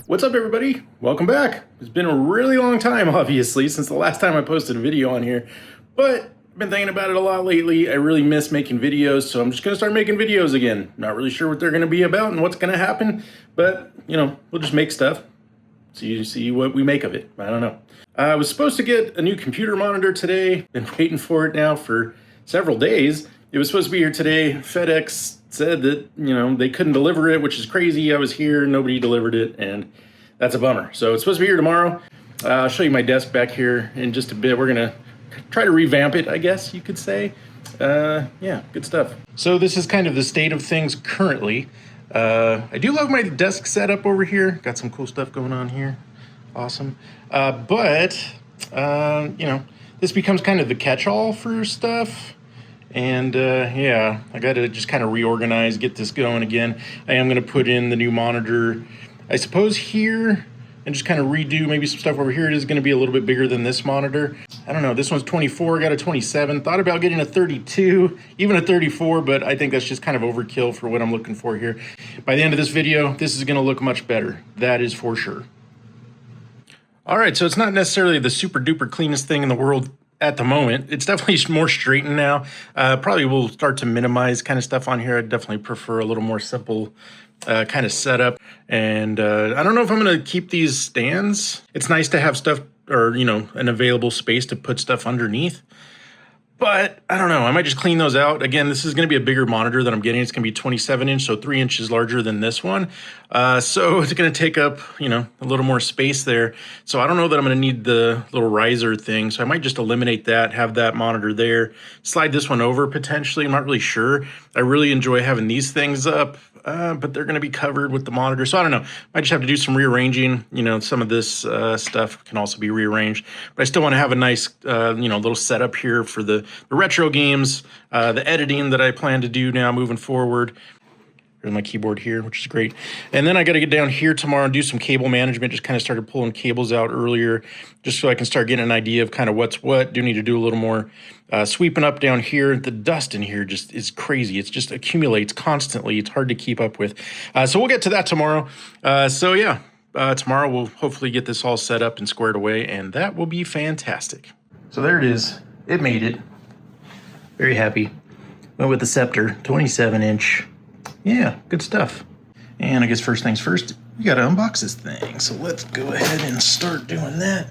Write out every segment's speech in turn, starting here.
What's up, everybody? Welcome back. It's been a really long time, obviously, since the last time I posted a video on here, but I've been thinking about it a lot lately. I really miss making videos, so I'm just gonna start making videos again. Not really sure what they're gonna be about and what's gonna happen, but you know, we'll just make stuff. So you see what we make of it. I don't know. I was supposed to get a new computer monitor today. Been waiting for it now for several days. It was supposed to be here today. FedEx said that, you know, they couldn't deliver it, which is crazy. I was here, nobody delivered it, and that's a bummer. So it's supposed to be here tomorrow. I'll show you my desk back here in just a bit. We're gonna try to revamp it, I guess you could say. Yeah, good stuff. So this is kind of the state of things currently. I do love my desk setup over here. Got some cool stuff going on here. Awesome. But you know, this becomes kind of the catch-all for stuff. And yeah, I got to just kind of reorganize, get this going again. I am going to put in the new monitor, I suppose, here, and just kind of redo maybe some stuff over here. It is going to be a little bit bigger than this monitor. I don't know, this one's 24, got a 27. Thought about getting a 32, even a 34, but I think that's just kind of overkill for what I'm looking for here. By the end of this video, this is going to look much better. That is for sure. All right, so it's not necessarily the super duper cleanest thing in the world at the moment. It's definitely more straightened now. Probably will start to minimize kind of stuff on here. I definitely prefer a little more simple kind of setup. And I don't know if I'm going to keep these stands. It's nice to have stuff, or, you know, an available space to put stuff underneath. But I don't know, I might just clean those out. Again, this is going to be a bigger monitor that I'm getting. It's going to be 27 inch, so 3 inches larger than this one. So it's going to take up, you know, a little more space there. So I don't know that I'm going to need the little riser thing. So I might just eliminate that, have that monitor there, slide this one over potentially. I'm not really sure. I really enjoy having these things up, but they're going to be covered with the monitor. So I don't know. Might just have to do some rearranging. You know, some of this stuff can also be rearranged. But I still want to have a nice, you know, little setup here for the retro games, the editing that I plan to do now moving forward. Here's my keyboard here, which is great. And then I got to get down here tomorrow and do some cable management. Just kind of started pulling cables out earlier just so I can start getting an idea of kind of what's what. Do need to do a little more sweeping up down here. The dust in here just is crazy. It just accumulates constantly. It's hard to keep up with. So we'll get to that tomorrow. So yeah, tomorrow we'll hopefully get this all set up and squared away, and that will be fantastic. So there it is. It made it. Very happy. Went with the Sceptre, 27 inch. Yeah, good stuff. And I guess first things first, we gotta unbox this thing. So let's go ahead and start doing that.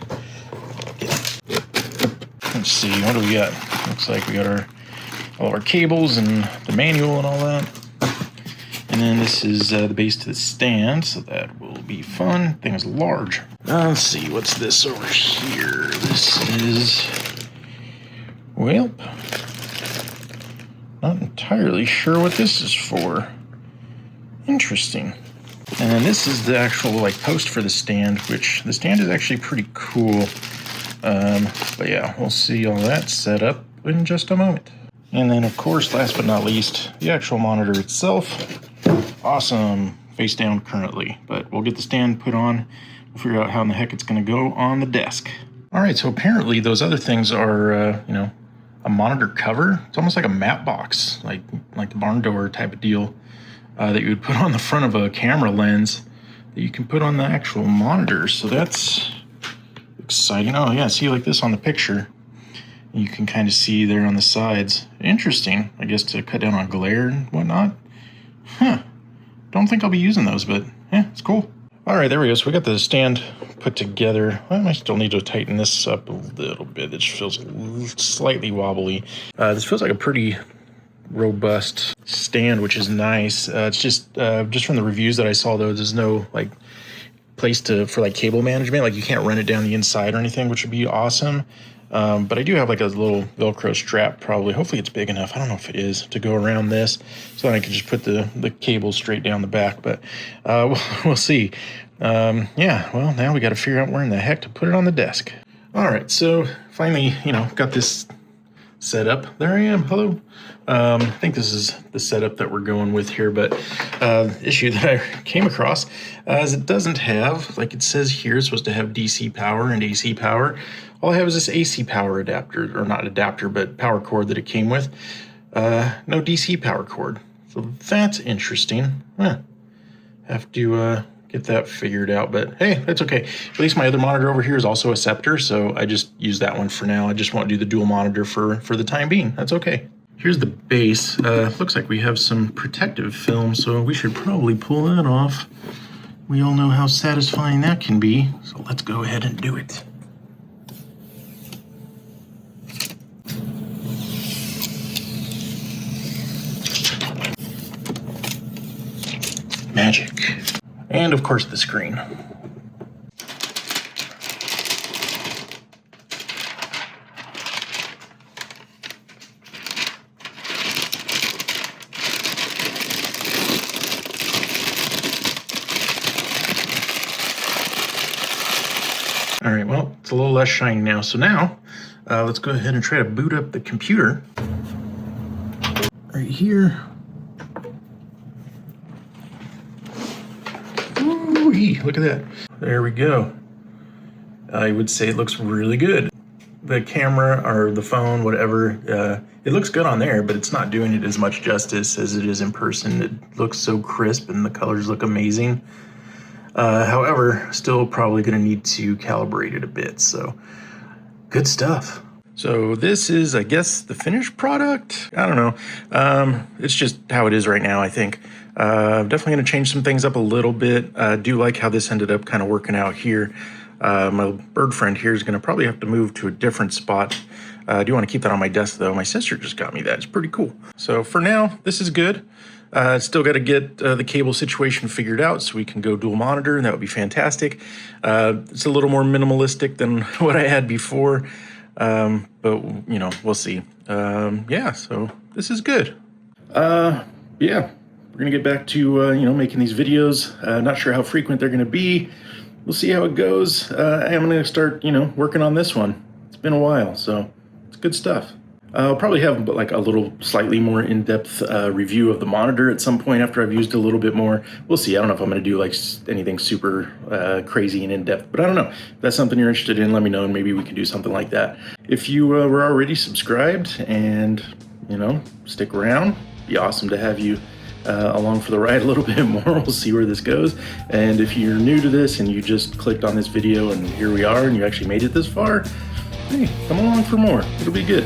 Let's see, what do we got? Looks like we got all of our cables and the manual and all that. And then this is the base to the stand, so that will be fun. Thing is large. Let's see, what's this over here? This is, well, not entirely sure what this is for. Interesting. And then this is the actual like post for the stand, which the stand is actually pretty cool. But yeah, we'll see all that set up in just a moment. And then of course, last but not least, the actual monitor itself. Awesome, face down currently, but we'll get the stand put on. We'll figure out how in the heck it's gonna go on the desk. All right, so apparently those other things are, you know, a monitor cover. It's almost like a mat box, like the barn door type of deal. That you would put on the front of a camera lens that you can put on the actual monitor. So that's exciting. Oh yeah, see like this on the picture. You can kind of see there on the sides. Interesting, I guess, to cut down on glare and whatnot. Huh, don't think I'll be using those, but yeah, it's cool. All right, there we go. So we got the stand put together. I still need to tighten this up a little bit. It feels slightly wobbly. This feels like a pretty robust stand, which is nice. It's just from the reviews that I saw, though, there's no like place for like cable management. Like you can't run it down the inside or anything, which would be awesome. But I do have like a little Velcro strap, probably. Hopefully it's big enough. I don't know if it is, to go around this, so that I can just put the cable straight down the back. But we'll see. Yeah, well, now we got to figure out where in the heck to put it on the desk. All right, so finally, you know, got this set up. There I am. Hello. I think this is the setup that we're going with here, but issue that I came across is it doesn't have, like it says here, it's supposed to have DC power and AC power. All I have is this AC power adapter, or not adapter, but power cord that it came with. No DC power cord. So that's interesting. Have to get that figured out, but hey, that's okay. At least my other monitor over here is also a Sceptre, so I just use that one for now. I just won't do the dual monitor for the time being. That's okay. Here's the base. Looks like we have some protective film, so we should probably pull that off. We all know how satisfying that can be, so let's go ahead and do it. Magic. And of course the screen. All right, well, it's a little less shiny now. So now, let's go ahead and try to boot up the computer. Right here. Ooh-wee, look at that. There we go. I would say it looks really good. The camera or the phone, whatever, it looks good on there, but it's not doing it as much justice as it is in person. It looks so crisp and the colors look amazing. However, still probably going to need to calibrate it a bit, so good stuff. So this is, I guess, the finished product. I don't know. It's just how it is right now, I think. Definitely going to change some things up a little bit. I do like how this ended up kind of working out here. My bird friend here is going to probably have to move to a different spot. I do want to keep that on my desk, though. My sister just got me that. It's pretty cool. So for now, this is good. Still got to get the cable situation figured out so we can go dual monitor, and that would be fantastic. It's a little more minimalistic than what I had before, but, you know, we'll see. Yeah, so this is good. Yeah, we're going to get back to, you know, making these videos. Not sure how frequent they're going to be. We'll see how it goes. I'm going to start, you know, working on this one. It's been a while, so it's good stuff. I'll probably have like a little slightly more in-depth review of the monitor at some point after I've used it a little bit more. We'll see. I don't know if I'm going to do like anything super crazy and in-depth, but I don't know. If that's something you're interested in, let me know, and maybe we can do something like that. If you were already subscribed and, you know, stick around, it'd be awesome to have you along for the ride a little bit more. We'll see where this goes. And if you're new to this and you just clicked on this video and here we are and you actually made it this far, hey, come along for more. It'll be good.